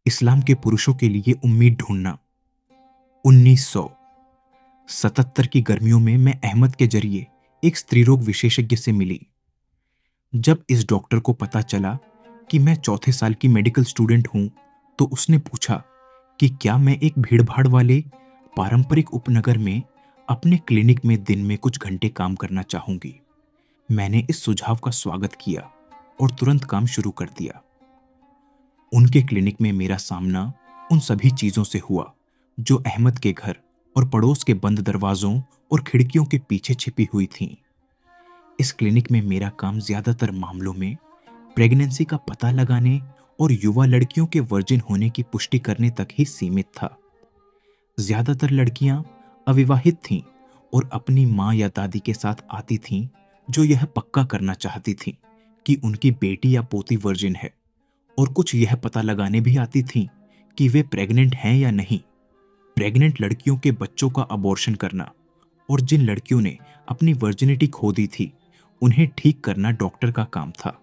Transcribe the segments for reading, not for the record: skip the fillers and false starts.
इस्लाम के पुरुषों के लिए उम्मीद ढूंढना। 1977 की गर्मियों में मैं अहमद के जरिए एक स्त्रीरोग विशेषज्ञ से मिली। जब इस डॉक्टर को पता चला कि मैं चौथे साल की मेडिकल स्टूडेंट हूं, तो उसने पूछा कि क्या मैं एक भीड़-भाड़ वाले पारंपरिक उपनगर में अपने क्लिनिक में दिन में कुछ घंटे काम करना चाहूंगी। मैंने इस सुझाव का स्वागत किया और तुरंत काम शुरू कर दिया। उनके क्लिनिक में मेरा सामना उन सभी चीजों से हुआ जो अहमद के घर और पड़ोस के बंद दरवाजों और खिड़कियों के पीछे छिपी हुई थीं। इस क्लिनिक में मेरा काम ज्यादातर मामलों में प्रेगनेंसी का पता लगाने और युवा लड़कियों के वर्जिन होने की पुष्टि करने तक ही सीमित था। ज्यादातर लड़कियां अविवाहित थीं और अपनी मां या दादी के साथ आती थीं, जो यह पक्का करना चाहती थीं कि उनकी बेटी या पोती वर्जिन है, और कुछ यह पता लगाने भी आती थीं कि वे प्रेग्नेंट हैं या नहीं। प्रेग्नेंट लड़कियों के बच्चों का अबॉर्शन करना और जिन लड़कियों ने अपनी वर्जिनिटी खो दी थी, उन्हें ठीक करना डॉक्टर का काम था।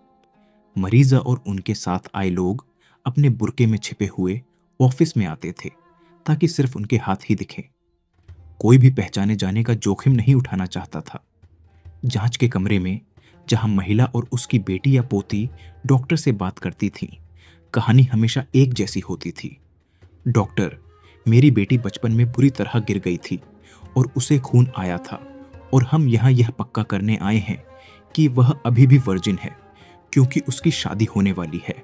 मरीजा और उनके साथ आए लोग अपने बुर्के में छिपे हुए ऑफिस में आते थे ताकि सिर्फ उनके हाथ ही दिखें। कोई भी पहचाने जाने का जोखिम नहीं उठाना चाहता था। जांच के कमरे में, जहां महिला और उसकी बेटी या पोती डॉक्टर से बात करती थी, कहानी हमेशा एक जैसी होती थी। डॉक्टर, मेरी बेटी बचपन में बुरी तरह गिर गई थी और उसे खून आया था, और हम यहाँ यह पक्का करने आए हैं कि वह अभी भी वर्जिन है, क्योंकि उसकी शादी होने वाली है।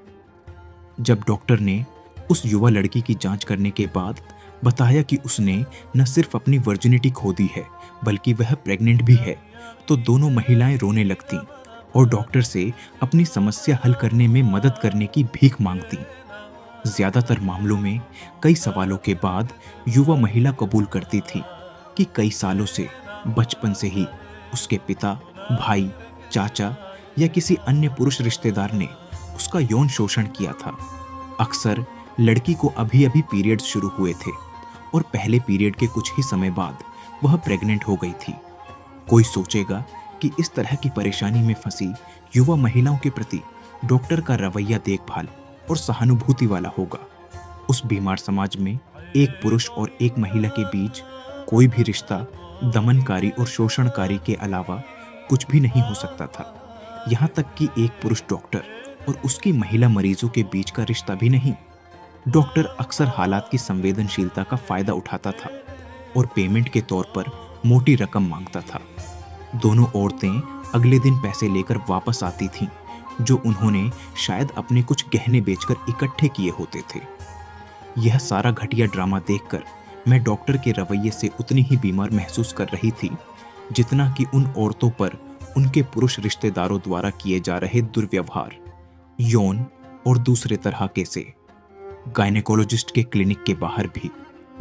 जब डॉक्टर ने उस युवा लड़की की जांच करने के बाद बताया कि उसने न सिर्फ अपनी वर्जिनिटी खो दी है, बल्कि वह प्रेग्नेंट भी है, तो दोनों महिलाएं रोने लगतीं और डॉक्टर से अपनी समस्या हल करने में मदद करने की भीख मांगतीं। ज्यादातर मामलों में कई सवालों के बाद युवा महिला कबूल करती थी कि कई सालों से, बचपन से ही उसके पिता, भाई, चाचा या किसी अन्य पुरुष रिश्तेदार ने उसका यौन शोषण किया था। अक्सर लड़की को अभी अभी पीरियड्स शुरू हुए थे और पहले पीरियड के कुछ ही समय बाद वह प्रेग्नेंट हो गई थी। कोई सोचेगा कि इस तरह की परेशानी में फंसी युवा महिलाओं के प्रति डॉक्टर का रवैया देखभाल और सहानुभूति वाला होगा। उस बीमार समाज में एक पुरुष और एक महिला के बीच कोई भी रिश्ता दमनकारी और शोषणकारी के अलावा कुछ भी नहीं हो सकता था। यहाँ तक कि एक पुरुष डॉक्टर और उसकी महिला मरीजों के बीच का रिश्ता भी नहीं। डॉक्टर अक्सर हालात की संवेदनशीलता का फायदा उठाता था और पेमेंट के तौर पर मोटी रकम मांगता था। दोनों औरतें अगले दिन पैसे लेकर वापस आती थीं, जो उन्होंने शायद अपने कुछ गहने बेचकर इकट्ठे किए होते थे। यह सारा घटिया ड्रामा देखकर मैं डॉक्टर के रवैये से उतनी ही बीमार महसूस कर रही थी जितना कि उन औरतों पर उनके पुरुष रिश्तेदारों द्वारा किए जा रहे दुर्व्यवहार, यौन और दूसरे तरह के से। गायनेकोलॉजिस्ट के क्लिनिक के बाहर भी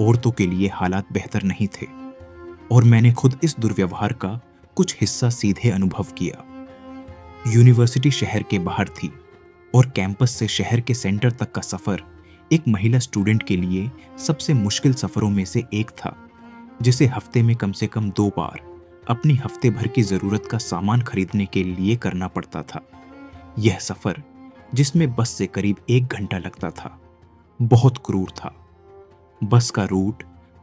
औरतों के लिए हालात बेहतर नहीं थे, और मैंने खुद इस दुर्व्यवहार का कुछ हिस्सा सीधे अनुभव किया। यूनिवर्सिटी शहर के बाहर थी और कैंपस से शहर के सेंटर तक का सफर एक महिला स्टूडेंट के लिए सबसे मुश्किल सफरों में से एक था, जिसे हफ्ते में कम से कम 2 बार अपनी हफ्ते भर की जरूरत का सामान खरीदने के लिए करना पड़ता था। यह सफर, जिसमें बस से करीब 1 घंटा लगता था, बहुत क्रूर था। बस का रूट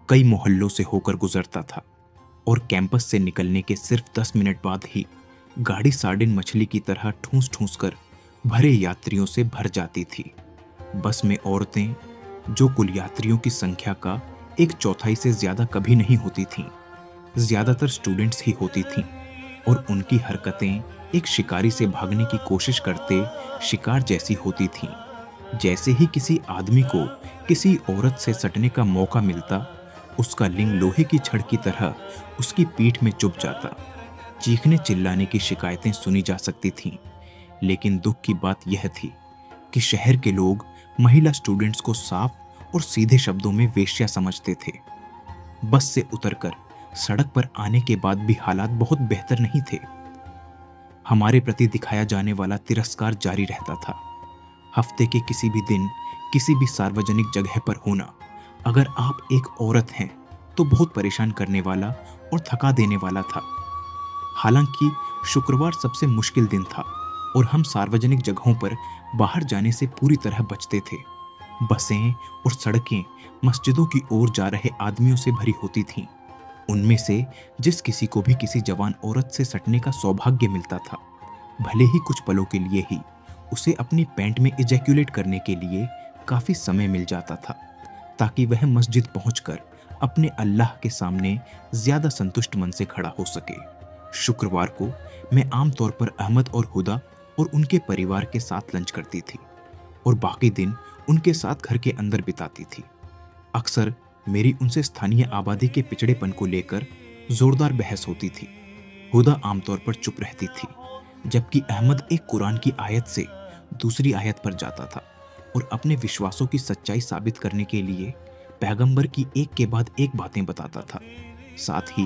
कई मोहल्लों से होकर गुजरता था और कैंपस से निकलने के सिर्फ 10 मिनट बाद ही गाड़ी सार्डिन मछली की तरह ठूंस ठूंस कर भरे यात्रियों से भर जाती थी। बस में औरतें, जो कुल यात्रियों की संख्या का 1/4 से ज्यादा कभी नहीं होती थीं, ज्यादातर स्टूडेंट्स ही होती थीं, और उनकी हरकतें एक शिकारी से भागने की कोशिश करते शिकार जैसी होती थीं। जैसे ही किसी आदमी को किसी औरत से सटने का मौका मिलता, उसका लिंग लोहे की छड़ की तरह उसकी पीठ में चुभ जाता। चीखने चिल्लाने की शिकायतें सुनी जा सकती थीं, लेकिन दुख की बात यह थी कि शहर के लोग महिला स्टूडेंट्स को साफ और सीधे शब्दों में वेश्या समझते थे। बस से उतरकर सड़क पर आने के बाद भी हालात बहुत बेहतर नहीं थे। हमारे प्रति दिखाया जाने वाला तिरस्कार जारी रहता था। हफ्ते के किसी भी दिन किसी भी सार्वजनिक जगह पर होना, अगर आप एक औरत हैं, तो बहुत परेशान करने वाला और थका देने वाला था। हालांकि शुक्रवार सबसे मुश्किल दिन था और हम सार्वजनिक जगहों पर बाहर जाने से पूरी तरह बचते थे। बसें और सड़कें मस्जिदों की ओर जा रहे आदमियों से भरी होती थीं। उनमें से जिस किसी को भी किसी जवान औरत से सटने का सौभाग्य मिलता था, भले ही कुछ पलों के लिए ही, उसे अपनी पैंट में इजैक्यूलेट करने के लिए काफी समय मिल जाता था, ताकि वह मस्जिद पहुंचकर अपने अल्लाह के सामने ज्यादा संतुष्ट मन से खड़ा हो सके। शुक्रवार को मैं आमतौर पर अहमद और हुदा और उनके परिवार के साथ लंच करती थी और बाकी दिन उनके साथ घर के अंदर बिताती थी। अक्सर मेरी उनसे स्थानीय आबादी के पिछड़ेपन को लेकर जोरदार बहस होती थी। हुदा आमतौर पर चुप रहती थी, जबकि अहमद एक कुरान की आयत से दूसरी आयत पर जाता था और अपने विश्वासों की सच्चाई साबित करने के लिए पैगंबर की एक के बाद एक बातें बताता था। साथ ही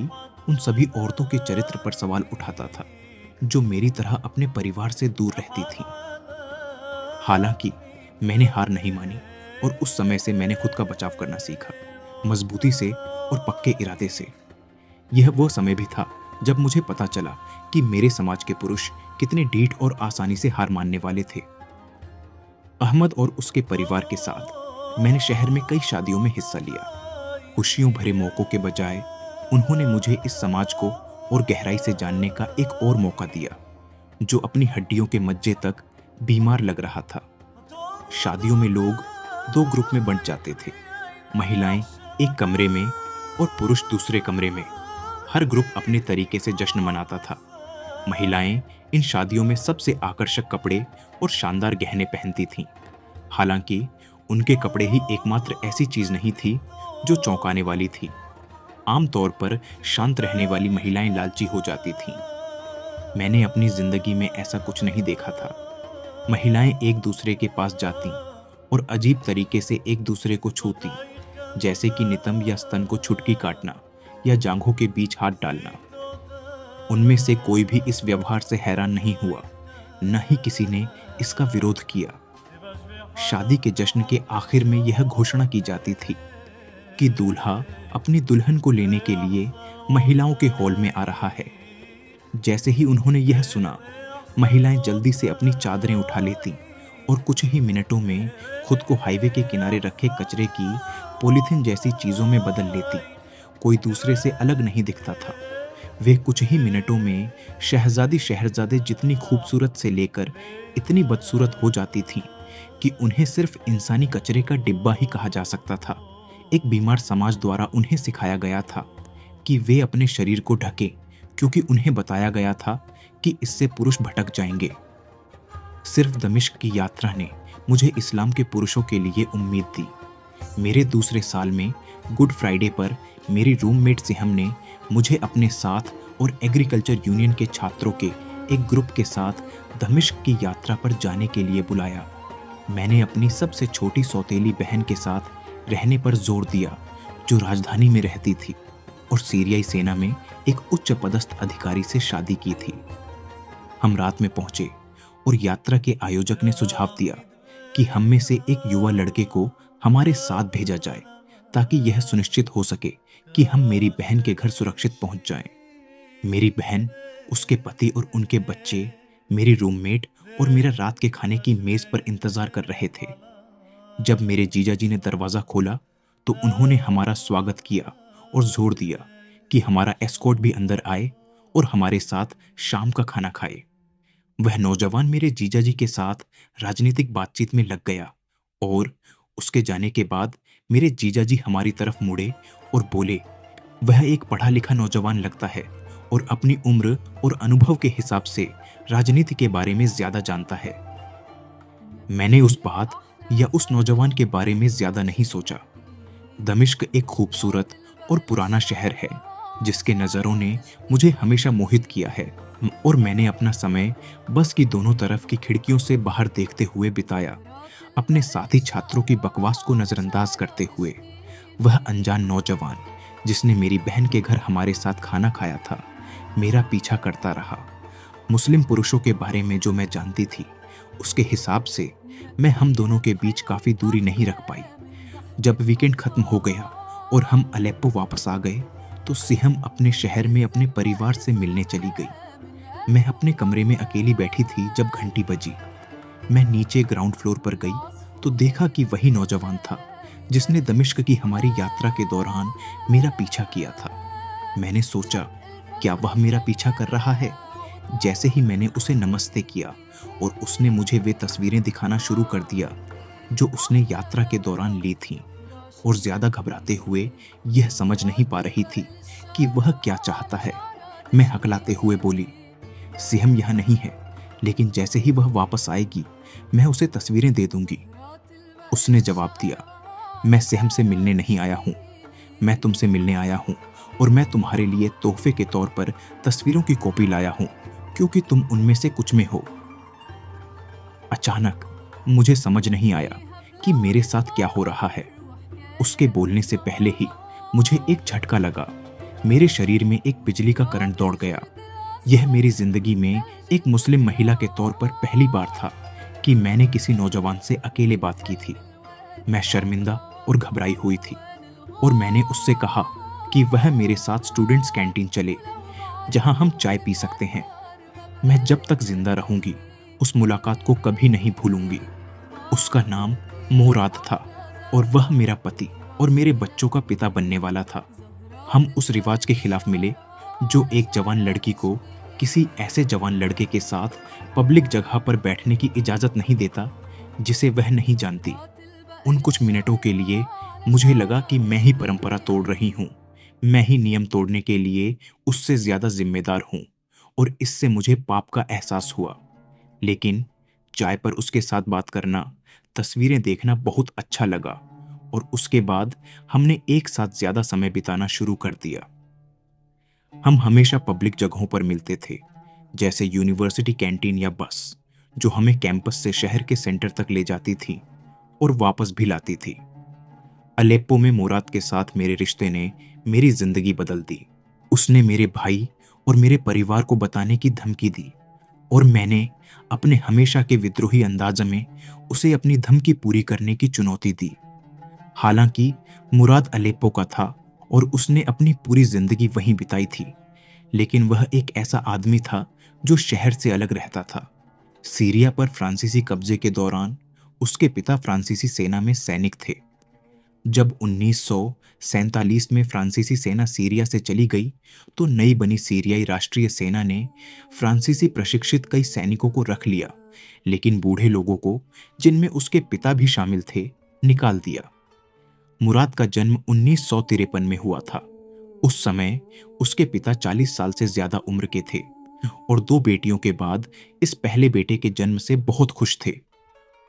उन सभी औरतों के चरित्र पर सवाल उठाता था जो मेरी तरह अपने परिवार से दूर रहती थीं। हालांकि मैंने हार नहीं मानी और उस समय से मैंने खुद का बचाव करना सीखा, मजबूती से और पक्के इरादे से। यह वो समय भी था जब मुझे पता चला कि मेरे समाज के पुरुष कितने ढीठ और आसानी से हार मानने वाले थे। अहमद और उसके परिवार के साथ मैंने शहर में कई शादियों में हिस्सा लिया। खुशियों भरे मौकों के बजाय उन्होंने मुझे इस समाज को और गहराई से जानने का एक और मौका दिया, जो अपनी हड्डियों के मज्जे तक बीमार लग रहा था। शादियों में लोग दो ग्रुप में बंट जाते थे, महिलाएं एक कमरे में और पुरुष दूसरे कमरे में। हर ग्रुप अपने तरीके से जश्न मनाता था। महिलाएं इन शादियों में सबसे आकर्षक कपड़े और शानदार गहने पहनती थीं। हालांकि उनके कपड़े ही एकमात्र ऐसी चीज नहीं थी जो चौंकाने वाली थी। आमतौर पर शांत रहने वाली महिलाएं लालची हो जाती थीं। मैंने अपनी जिंदगी में ऐसा कुछ नहीं देखा था। महिलाएं एक दूसरे के पास जाती और अजीब तरीके से एक दूसरे को छूती, जैसे कि नितंब या स्तन को छुटकी काटना या जांघों के बीच हाथ डालना। उनमें से कोई भी इस व्यवहार से हैरान नहीं हुआ, न ही किसी ने इसका विरोध किया। शादी के जश्न के आखिर में यह घोषणा की जाती थी कि दूल्हा अपनी दुल्हन को लेने के लिए महिलाओं के हॉल में आ रहा है। जैसे ही उन्होंने यह सुना, महिलाएं जल्दी से अपनी चादरें उठा लेती और कुछ ही मिनटों में खुद को हाईवे के किनारे रखे कचरे की पॉलीथिन जैसी चीजों में बदल लेती। कोई दूसरे से अलग नहीं दिखता था। वे कुछ ही मिनटों में शहजादी शहरजादे जितनी खूबसूरत से लेकर इतनी बदसूरत हो जाती थीं कि उन्हें सिर्फ इंसानी कचरे का डिब्बा ही कहा जा सकता था। एक बीमार समाज द्वारा उन्हें सिखाया गया था कि वे अपने शरीर को ढकें, क्योंकि उन्हें बताया गया था कि इससे पुरुष भटक जाएंगे। सिर्फ दमिश्क की यात्रा ने मुझे इस्लाम के पुरुषों के लिए उम्मीद दी। मेरे दूसरे साल में गुड फ्राइडे पर मेरी रूममेट सिहम ने मुझे अपने साथ और एग्रीकल्चर यूनियन के छात्रों के एक ग्रुप के साथ दमिश्क की यात्रा पर जाने के लिए बुलाया। मैंने अपनी सबसे छोटी सौतेली बहन के साथ रहने पर जोर दिया, जो राजधानी में रहती थी और सीरियाई सेना में एक उच्च पदस्थ अधिकारी से शादी की थी। हम रात में पहुंचे और यात्रा के आयोजक ने सुझाव दिया कि हम में से एक युवा लड़के को हमारे साथ भेजा जाए, ताकि यह सुनिश्चित हो सके कि हम मेरी बहन के घर सुरक्षित पहुंच जाएं। मेरी बहन, उसके पति और उनके बच्चे मेरी रूममेट और मेरा रात के खाने की मेज पर इंतजार कर रहे थे। जब मेरे जीजाजी ने दरवाजा खोला तो उन्होंने हमारा स्वागत किया और जोर दिया कि हमारा एस्कॉर्ट भी अंदर आए और हमारे साथ शाम का खाना खाए। वह नौजवान मेरे जीजाजी के साथ राजनीतिक बातचीत में लग गया और उसके जाने के बाद मेरे जीजाजी हमारी तरफ मुड़े और बोले, वह एक पढ़ा लिखा नौजवान लगता है और अपनी उम्र और अनुभव के हिसाब से राजनीति के बारे में ज्यादा जानता है। मैंने उस बात या उस नौजवान के बारे में ज्यादा नहीं सोचा। दमिश्क एक खूबसूरत और पुराना शहर है जिसके नज़रों ने मुझे हमेशा मोहित किया है और मैंने अपना समय बस की दोनों तरफ की खिड़कियों से बाहर देखते हुए बिताया, अपने साथी छात्रों की बकवास को नज़रअंदाज करते हुए। वह अनजान नौजवान जिसने मेरी बहन के घर हमारे साथ खाना खाया था, मेरा पीछा करता रहा। मुस्लिम पुरुषों के बारे में जो मैं जानती थी, उसके हिसाब से मैं हम दोनों के बीच काफ़ी दूरी नहीं रख पाई। जब वीकेंड खत्म हो गया और हम अलेप्पो वापस आ गए तो सिहम अपने शहर में अपने परिवार से मिलने चली गई। मैं अपने कमरे में अकेली बैठी थी जब घंटी बजी। मैं नीचे ग्राउंड फ्लोर पर गई तो देखा कि वही नौजवान था जिसने दमिश्क की हमारी यात्रा के दौरान मेरा पीछा किया था। मैंने सोचा, क्या वह मेरा पीछा कर रहा है? जैसे ही मैंने उसे नमस्ते किया और उसने मुझे वे तस्वीरें दिखाना शुरू कर दिया जो उसने यात्रा के दौरान ली थीं, और ज्यादा घबराते हुए यह समझ नहीं पा रही थी कि वह क्या चाहता है, मैं हकलाते हुए बोली, सिहम यहाँ नहीं है, लेकिन जैसे ही वह वापस आएगी मैं उसे तस्वीरें दे दूंगी। उसने जवाब दिया, मैं सिहम से मिलने नहीं आया हूँ, मैं तुमसे मिलने आया हूँ, और मैं तुम्हारे लिए तोहफे के तौर पर तस्वीरों की कॉपी लाया हूँ क्योंकि तुम उनमें से कुछ में हो। अचानक मुझे समझ नहीं आया कि मेरे साथ क्या हो रहा है। उसके बोलने से पहले ही मुझे एक झटका लगा। मेरे शरीर में एक बिजली का करंट दौड़ गया। यह मेरी जिंदगी में एक मुस्लिम महिला के तौर पर पहली बार था कि मैंने किसी नौजवान से अकेले बात की थी। मैं शर्मिंदा और घबराई हुई थी और मैंने उससे कहा कि वह मेरे साथ स्टूडेंट्स कैंटीन चले जहां हम चाय पी सकते हैं। मैं जब तक जिंदा रहूंगी उस मुलाकात को कभी नहीं भूलूंगी। उसका नाम मोराद था और वह मेरा पति और मेरे बच्चों का पिता बनने वाला था। हम उस रिवाज के खिलाफ मिले जो एक जवान लड़की को किसी ऐसे जवान लड़के के साथ पब्लिक जगह पर बैठने की इजाजत नहीं देता जिसे वह नहीं जानती। उन कुछ मिनटों के लिए मुझे लगा कि मैं ही परंपरा तोड़ रही हूँ, मैं ही नियम तोड़ने के लिए उससे ज्यादा जिम्मेदार हूँ, और इससे मुझे पाप का एहसास हुआ। लेकिन चाय पर उसके साथ बात करना, तस्वीरें देखना बहुत अच्छा लगा और उसके बाद हमने एक साथ ज्यादा समय बिताना शुरू कर दिया। हम हमेशा पब्लिक जगहों पर मिलते थे, जैसे यूनिवर्सिटी कैंटीन या बस जो हमें कैंपस से शहर के सेंटर तक ले जाती थी और वापस भी लाती थी। अलेप्पो में मुराद के साथ मेरे रिश्ते ने मेरी जिंदगी बदल दी। उसने मेरे भाई और मेरे परिवार को बताने की धमकी दी और मैंने अपने हमेशा के विद्रोही अंदाज में उसे अपनी धमकी पूरी करने की चुनौती दी। हालांकि मुराद अलेप्पो का था और उसने अपनी पूरी जिंदगी वहीं बिताई थी, लेकिन वह एक ऐसा आदमी था जो शहर से अलग रहता था। सीरिया पर फ्रांसीसी कब्जे के दौरान उसके पिता फ्रांसीसी सेना में सैनिक थे। जब 1947 में फ्रांसीसी सेना सीरिया से चली गई तो नई बनी सीरियाई राष्ट्रीय सेना ने फ्रांसीसी प्रशिक्षित कई सैनिकों को रख लिया, लेकिन बूढ़े लोगों को, जिनमें उसके पिता भी शामिल थे, निकाल दिया। मुराद का जन्म 1953 में हुआ था। उस समय उसके पिता 40 साल से ज्यादा उम्र के थे और दो बेटियों के बाद इस पहले बेटे के जन्म से बहुत खुश थे।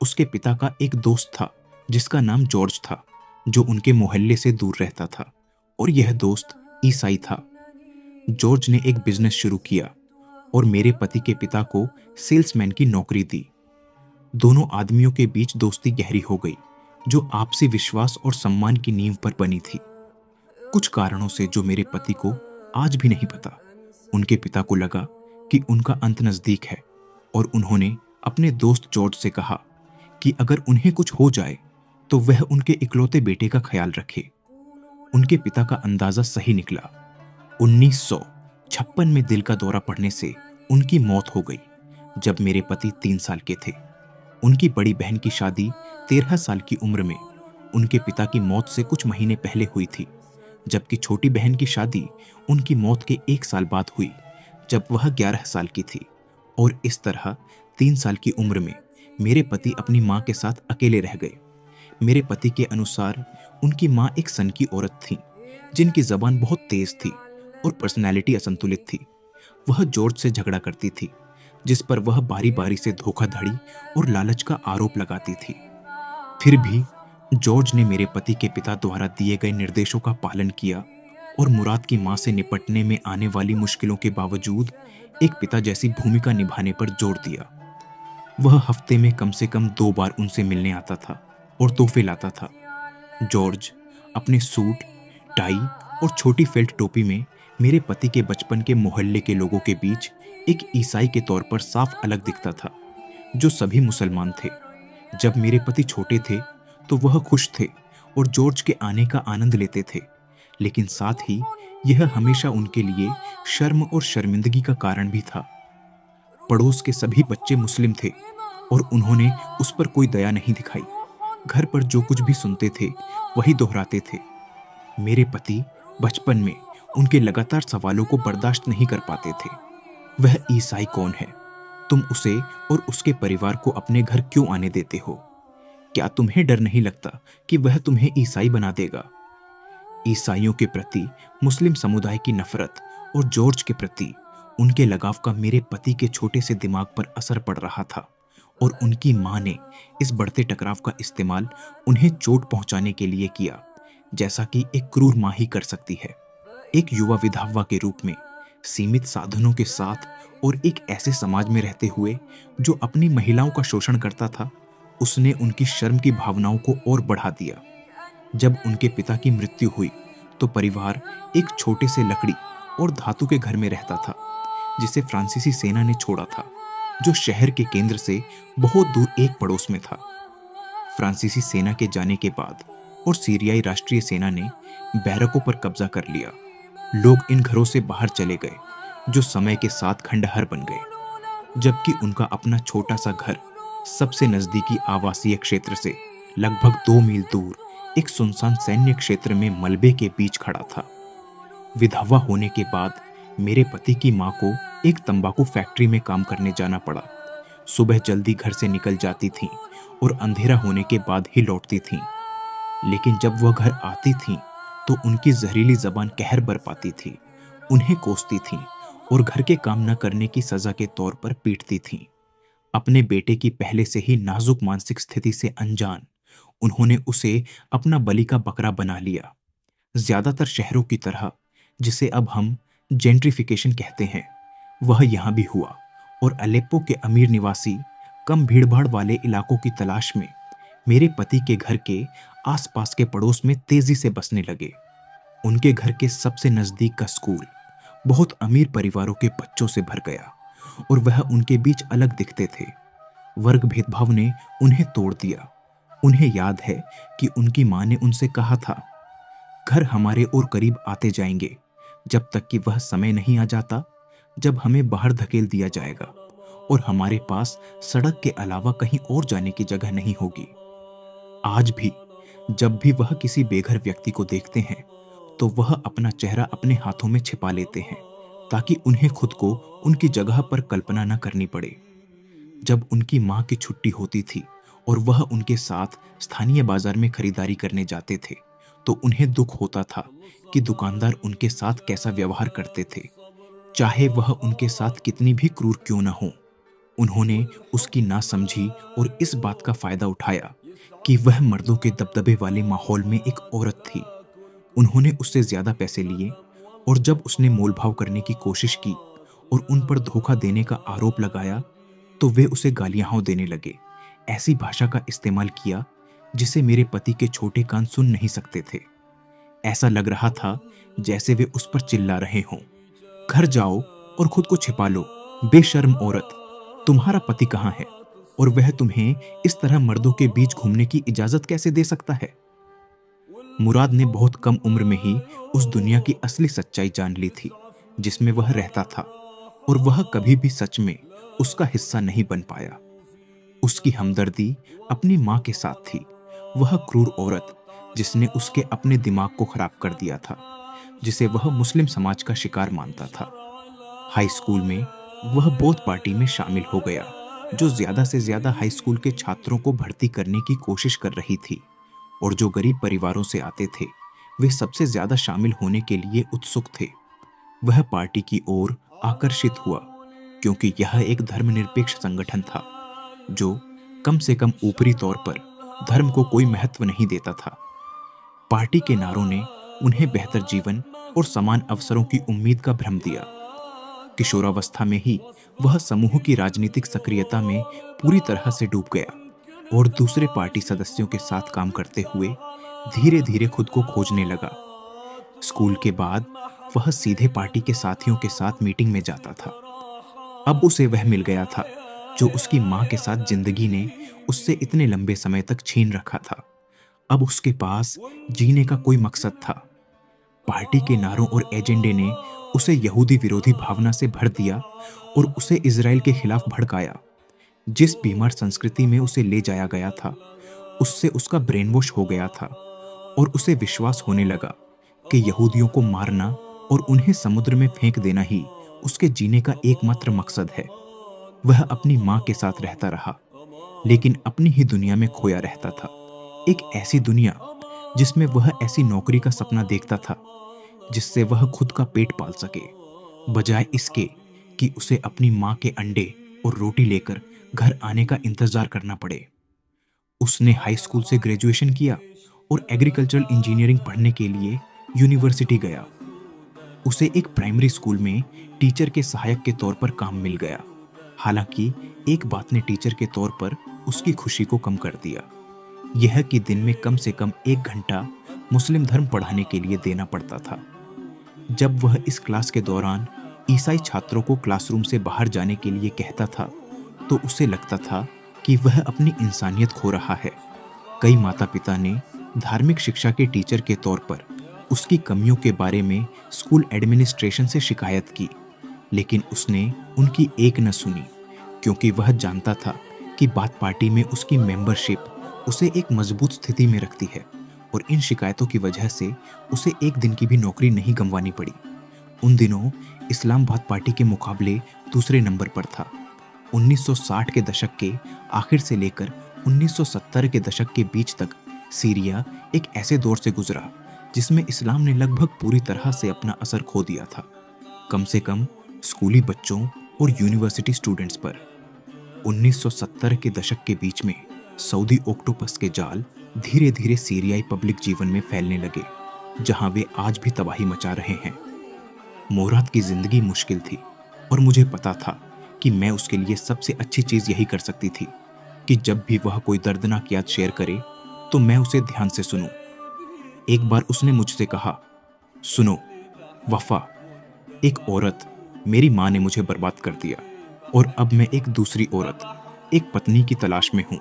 उसके पिता का एक दोस्त था जिसका नाम जॉर्ज था, जो उनके मोहल्ले से दूर रहता था, और यह दोस्त ईसाई था। जॉर्ज ने एक बिजनेस शुरू किया और मेरे पति के पिता को सेल्समैन की नौकरी दी। दोनों आदमियों के बीच दोस्ती गहरी हो गई, जो आपसी विश्वास और सम्मान की नींव पर बनी थी। कुछ कारणों से जो मेरे पति को आज भी नहीं पता, उनके पिता को लगा कि उनका अंत नजदीक है और उन्होंने अपने दोस्त जॉर्ज से कहा कि अगर उन्हें कुछ हो जाए तो वह उनके इकलौते बेटे का ख्याल रखे। उनके पिता का अंदाजा सही निकला। 1956 में दिल का दौरा पड़ने से उनकी मौत हो गई जब मेरे पति 3 साल के थे। उनकी बड़ी बहन की शादी 13 साल की उम्र में उनके पिता की मौत से कुछ महीने पहले हुई थी, जबकि छोटी बहन की शादी उनकी मौत के 1 साल बाद हुई जब वह 11 साल की थी। और इस तरह 3 साल की उम्र में मेरे पति अपनी माँ के साथ अकेले रह गए। मेरे पति के अनुसार उनकी माँ एक सनकी औरत थी जिनकी जबान बहुत तेज थी और पर्सनैलिटी असंतुलित थी। वह जॉर्ज से झगड़ा करती थी, जिस पर वह बारी बारी से धोखाधड़ी और लालच का आरोप लगाती थी। फिर भी जॉर्ज ने मेरे पति के पिता द्वारा दिए गए निर्देशों का पालन किया और मुराद की मां से निपटने में आने वाली मुश्किलों के बावजूद एक पिता जैसी भूमिका निभाने पर जोर दिया। वह हफ्ते में कम से कम 2 बार उनसे मिलने आता था और तोहफे लाता था। जॉर्ज अपने सूट, टाई और छोटी फेल्ट टोपी में मेरे पति के बचपन के मोहल्ले के लोगों के बीच एक ईसाई के तौर पर साफ अलग दिखता था, जो सभी मुसलमान थे। जब मेरे पति छोटे थे तो वह खुश थे और जॉर्ज के आने का आनंद लेते थे, लेकिन साथ ही यह हमेशा उनके लिए शर्म और शर्मिंदगी का कारण भी था। पड़ोस के सभी बच्चे मुस्लिम थे और उन्होंने उस पर कोई दया नहीं दिखाई। घर पर जो कुछ भी सुनते थे वही दोहराते थे। मेरे पति बचपन में उनके लगातार सवालों को बर्दाश्त नहीं कर पाते थे। वह ईसाई कौन है? तुम उसे और उसके परिवार को अपने घर क्यों आने देते हो? क्या तुम्हें डर नहीं लगता कि वह तुम्हें ईसाई बना देगा? ईसाइयों के प्रति मुस्लिम समुदाय की नफरत और जॉर्ज के प्रति उनके लगाव का मेरे पति के छोटे से दिमाग पर असर पड़ रहा था, और उनकी मां ने इस बढ़ते टकराव का इस्तेमाल उन्हें चोट पहुंचाने के लिए किया, जैसा कि एक क्रूर मां ही कर सकती है। एक युवा विधवा के रूप में, सीमित साधनों के साथ और एक ऐसे समाज में रहते हुए जो अपनी महिलाओं का शोषण करता था, उसने उनकी शर्म की भावनाओं को और बढ़ा दिया। जब उनके पिता की मृत्यु हुई तो परिवार एक छोटे से लकड़ी और धातु के घर में रहता था, जिसे फ्रांसीसी सेना ने छोड़ा था, जो शहर के केंद्र से बहुत दूर एक पड़ोस में था। फ्रांसीसी सेना के जाने के बाद और सीरियाई राष्ट्रीय सेना ने बैरकों पर कब्जा कर लिया। लोग इन घरों से बाहर चले गए, जो समय के साथ खंडहर बन गए, जबकि उनका अपना छोटा सा घर सबसे नजदीकी आवासीय क्षेत्र से लगभग 2 मील दूर एक सुनसान सैन्य क्षेत्र में मलबे के बीच खड़ा था। विधवा होने के बाद मेरे पति की मां को एक तंबाकू फैक्ट्री में काम करने जाना पड़ा। सुबह जल्दी घर से निकल जाती थीं और अंधेरा होने के बाद ही लौटती थीं। लेकिन जब वह घर आती थीं तो उनकी जहरीली जबान कहर बरपाती थी, उन्हें कोसती थीं और घर के काम न करने की सजा के तौर पर पीटती थीं। अपने बेटे की पहले से ही नाजुक मानसिक स्थिति से अनजान, उन्होंने उसे अपना बलि का बकरा बना लिया। ज्यादातर शहरों की तरह, जिसे अब हम जेंट्रिफिकेशन कहते हैं, वह यहां भी हुआ, और अलेप्पो के अमीर निवासी कम भीड़भाड़ वाले इलाकों की तलाश में मेरे पति के घर के आसपास के पड़ोस में तेजी से बसने लगे। उनके घर के सबसे नजदीक का स्कूल बहुत अमीर परिवारों के बच्चों से भर गया, और वह उनके बीच अलग दिखते थे। वर्ग भेदभाव ने उन्हें तोड़ दिया। उन्हें याद है कि उनकी मां ने उनसे कहा था, घर हमारे और करीब आते जाएंगे जब तक कि वह समय नहीं आ जाता जब हमें बाहर धकेल दिया जाएगा और हमारे पास सड़क के अलावा कहीं और जाने की जगह नहीं होगी। आज भी जब भी वह किसी बेघर व्यक्ति को देखते हैं तो वह अपना चेहरा अपने हाथों में छिपा लेते हैं, ताकि उन्हें खुद को उनकी जगह पर कल्पना न करनी पड़े। जब उनकी मां की छुट्टी होती थी और वह उनके साथ स्थानीय बाजार में खरीदारी करने जाते थे, तो उन्हें दुख होता था कि दुकानदार उनके साथ कैसा व्यवहार करते थे, चाहे वह उनके साथ कितनी भी क्रूर क्यों न हो। उन्होंने उसकी नासमझी और इस बात का फायदा उठाया कि वह मर्दों के दबदबे वाले माहौल में एक औरत थी। उन्होंने उससे ज्यादा पैसे लिए, और जब उसने मोलभाव करने की कोशिश की और उन पर धोखा देने का आरोप लगाया, तो वे उसे गालियां देने लगे। ऐसी भाषा का इस्तेमाल किया जिसे मेरे पति के छोटे कान सुन नहीं सकते थे। ऐसा लग रहा था जैसे वे उस पर चिल्ला रहे हों, घर जाओ और खुद को छिपा लो, बेशर्म औरत, तुम्हारा पति कहाँ है और वह तुम्हें इस तरह मर्दों के बीच घूमने की इजाजत कैसे दे सकता है। मुराद ने बहुत कम उम्र में ही उस दुनिया की असली सच्चाई जान ली थी जिसमें वह रहता था, और वह कभी भी सच में उसका हिस्सा नहीं बन पाया। उसकी हमदर्दी अपनी मां के साथ थी, वह क्रूर औरत जिसने उसके अपने दिमाग को खराब कर दिया था, जिसे वह मुस्लिम समाज का शिकार मानता था। हाई स्कूल में वह बौद्ध पार्टी में शामिल हो गया, जो ज्यादा से ज्यादा हाई स्कूल के छात्रों को भर्ती करने की कोशिश कर रही थी, और जो गरीब परिवारों से आते थे वे सबसे ज्यादा शामिल होने के लिए उत्सुक थे। वह पार्टी की ओर आकर्षित हुआ क्योंकि यह एक धर्मनिरपेक्ष संगठन था, जो कम से कम ऊपरी तौर पर धर्म को कोई महत्व नहीं देता था। पार्टी के नारों ने उन्हें बेहतर जीवन और समान अवसरों की उम्मीद का भ्रम दिया। किशोरावस्था में ही वह समूह की राजनीतिक सक्रियता में पूरी तरह से डूब गया, और दूसरे पार्टी सदस्यों के साथ काम करते हुए धीरे धीरे खुद को खोजने लगा। स्कूल के बाद वह सीधे पार्टी के साथियों के साथ मीटिंग में जाता था। अब उसे वह मिल गया था जो उसकी मां के साथ जिंदगी ने उससे इतने लंबे समय तक छीन रखा था। अब उसके पास जीने का कोई मकसद था। पार्टी के नारों और एजेंडे ने उसे यहूदी विरोधी भावना से भर दिया और उसे इजराइल के खिलाफ भड़काया। जिस बीमार संस्कृति में उसे ले जाया गया था, उससे उसका ब्रेन वॉश हो गया था और उसे विश्वास होने लगा कि यहूदियों को मारना और उन्हें समुद्र में फेंक देना ही उसके जीने का एकमात्र मकसद है। वह अपनी माँ के साथ रहता रहा, लेकिन अपनी ही दुनिया में खोया रहता था। एक ऐसी दुनिया जिसमें वह ऐसी नौकरी का सपना देखता था जिससे वह खुद का पेट पाल सके, बजाय इसके कि उसे अपनी माँ के अंडे और रोटी लेकर घर आने का इंतजार करना पड़े। उसने हाई स्कूल से ग्रेजुएशन किया और एग्रीकल्चरल इंजीनियरिंग पढ़ने के लिए यूनिवर्सिटी गया। उसे एक प्राइमरी स्कूल में टीचर के सहायक के तौर पर काम मिल गया। हालांकि एक बात ने टीचर के तौर पर उसकी खुशी को कम कर दिया, यह कि दिन में कम से कम 1 घंटा मुस्लिम धर्म पढ़ाने के लिए देना पड़ता था। जब वह इस क्लास के दौरान ईसाई छात्रों को क्लासरूम से बाहर जाने के लिए कहता था, तो उसे लगता था कि वह अपनी इंसानियत खो रहा है। कई माता पिता ने धार्मिक शिक्षा के टीचर के तौर पर उसकी कमियों के बारे में स्कूल एडमिनिस्ट्रेशन से शिकायत की, लेकिन उसने उनकी एक न सुनी, क्योंकि वह जानता था कि बात पार्टी में उसकी मेंबरशिप उसे एक मजबूत स्थिति में रखती है और इन शिकायतों की वजह से उसे एक दिन की भी नौकरी नहीं गंवानी पड़ी। उन दिनों इस्लामाबाद पार्टी के मुकाबले दूसरे नंबर पर था। 1960 के दशक के आखिर से लेकर 1970 के दशक के बीच तक सीरिया एक ऐसे दौर से गुजरा जिसमें इस्लाम ने लगभग पूरी तरह से अपना असर खो दिया था, कम से कम स्कूली बच्चों और यूनिवर्सिटी स्टूडेंट्स पर। 1970 के दशक के बीच में सऊदी ऑक्टोपस के जाल धीरे धीरे सीरियाई पब्लिक जीवन में फैलने लगे, जहां वे आज भी तबाही मचा रहे हैं। मोराद की जिंदगी मुश्किल थी और मुझे पता था कि मैं उसके लिए सबसे अच्छी चीज यही कर सकती थी कि जब भी वह कोई दर्दनाक याद शेयर करे तो मैं उसे ध्यान से सुनूं। एक बार उसने मुझसे कहा, सुनो वफा, एक औरत, मेरी माँ ने मुझे बर्बाद कर दिया और अब मैं एक दूसरी औरत, एक पत्नी की तलाश में हूँ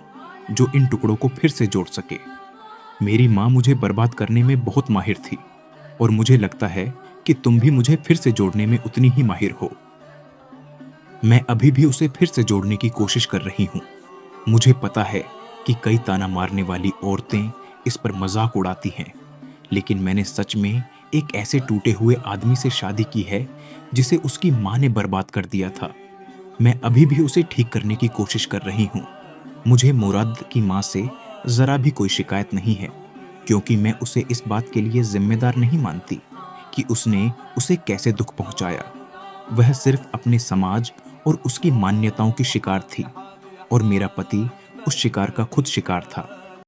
जो इन टुकड़ों को फिर से जोड़ सके। मेरी माँ मुझे बर्बाद करने में बहुत माहिर थी और मुझे लगता है कि तुम भी मुझे फिर से जोड़ने में उतनी ही माहिर हो। मैं अभी भी उसे फिर से जोड़ने की कोशिश कर रही हूँ। मुझे पता है कि कई ताना मारने वाली औरतें इस पर मजाक उड़ाती हैं, लेकिन मैंने सच में एक ऐसे टूटे हुए आदमी से शादी की है जिसे उसकी माँ ने बर्बाद कर दिया था। मैं अभी भी उसे ठीक करने की कोशिश कर रही हूँ। मुझे मुराद की माँ से जरा भी कोई शिकायत नहीं है, क्योंकि मैं उसे इस बात के लिए जिम्मेदार नहीं मानती कि उसने उसे कैसे दुख पहुंचाया। वह सिर्फ अपने समाज और उसकी मान्यताओं की शिकार थी और मेरा पति उस शिकार का खुद शिकार था।